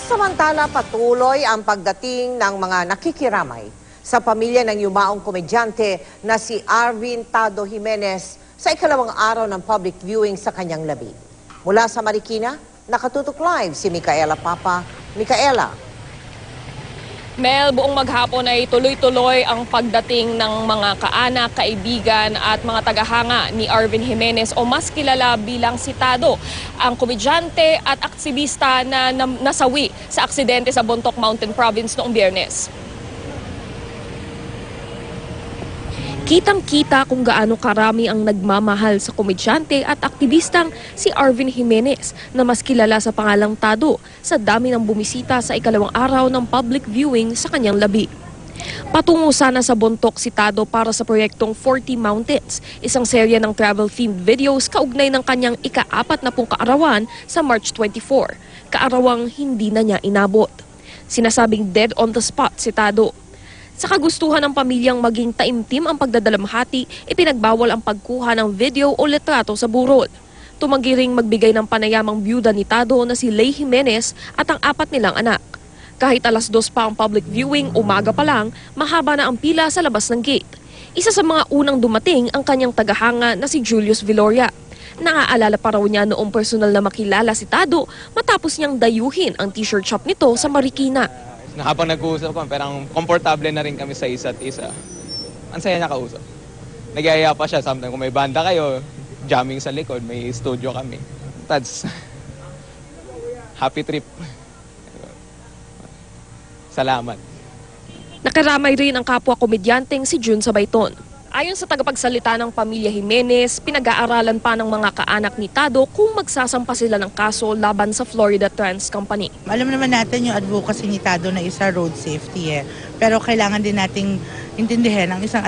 Samantala, patuloy ang pagdating ng mga nakikiramay sa pamilya ng yumaong komedyante na si Arvin Tado Jimenez sa ikalawang araw ng public viewing sa kanyang labi. Mula sa Marikina, nakatutok live si Micaela Papa. Micaela. Mel, buong maghapon ay tuloy-tuloy ang pagdating ng mga kaanak, kaibigan at mga tagahanga ni Arvin Jimenez o mas kilala bilang si Tado, ang komedyante at aksibista na nasawi sa aksidente sa Bontoc Mountain Province noong Biyernes. Kitang-kita kung gaano karami ang nagmamahal sa komedyante at aktivistang si Arvin Jimenez na mas kilala sa pangalang Tado sa dami ng bumisita sa ikalawang araw ng public viewing sa kanyang labi. Patungo sana sa Bontoc si Tado para sa proyektong 40 Mountains, isang serya ng travel-themed videos kaugnay ng kanyang ika-40 kaarawan sa March 24, kaarawang hindi na niya inabot. Sinasabing dead on the spot si Tado. Sa kagustuhan ng pamilyang maging taimtim ang pagdadalamhati, ipinagbawal ang pagkuha ng video o litrato sa burol. Tumanggi ring magbigay ng panayamang byuda ni Tado na si Lay Jimenez at ang 4 nilang anak. Kahit 2:00 pa ang public viewing, umaga pa lang, mahaba na ang pila sa labas ng gate. Isa sa mga unang dumating ang kanyang tagahanga na si Julius Villoria. Naaalala pa raw niya noong personal na makilala si Tado matapos niyang dayuhin ang t-shirt shop nito sa Marikina. Habang nag-uusap kami, parang komportable na rin kami sa isa't isa. Ang saya niya kausap. Nagyaya pa siya, sometimes kung may banda kayo, jamming sa likod, may studio kami. That's happy trip. Salamat. Nakiramay rin ang kapwa komedyanteng si Jun Sabayton. Ayon sa tagapagsalita ng pamilya Jimenez, pinag-aaralan pa ng mga kaanak ni Tado kung magsasampa sila ng kaso laban sa Florida Trans Company. Alam naman natin yung advocacy ni Tado na isa road safety Pero kailangan din nating intindihin ang isang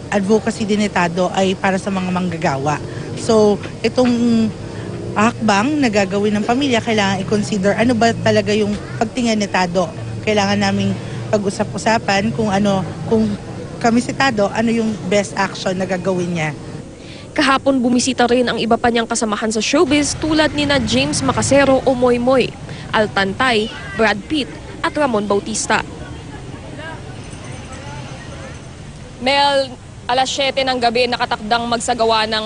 advocacy din ni Tado ay para sa mga manggagawa. So itong hakbang na gagawin ng pamilya, kailangan i-consider ano ba talaga yung pagtingin ni Tado. Kailangan naming pag-usap-usapan kung kami si Tado, ano yung best action na gagawin niya. Kahapon bumisita rin ang iba pa niyang kasamahan sa showbiz tulad ni na James Macasero o Moy Moy, Al Tantay, Brad Pitt at Ramon Bautista. Mel, 7:00 ng gabi nakatakdang magsagawa ng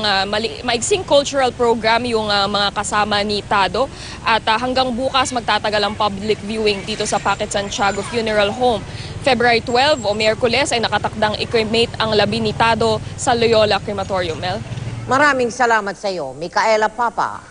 maigsing cultural program yung mga kasama ni Tado at hanggang bukas magtatagal ang public viewing dito sa Paquet Santiago Funeral Home. February 12 o Miyerkules ay nakatakdang i-cremate ang labi ni Tado sa Loyola Crematorium. Mel? Maraming salamat sa iyo, Micaela Papa.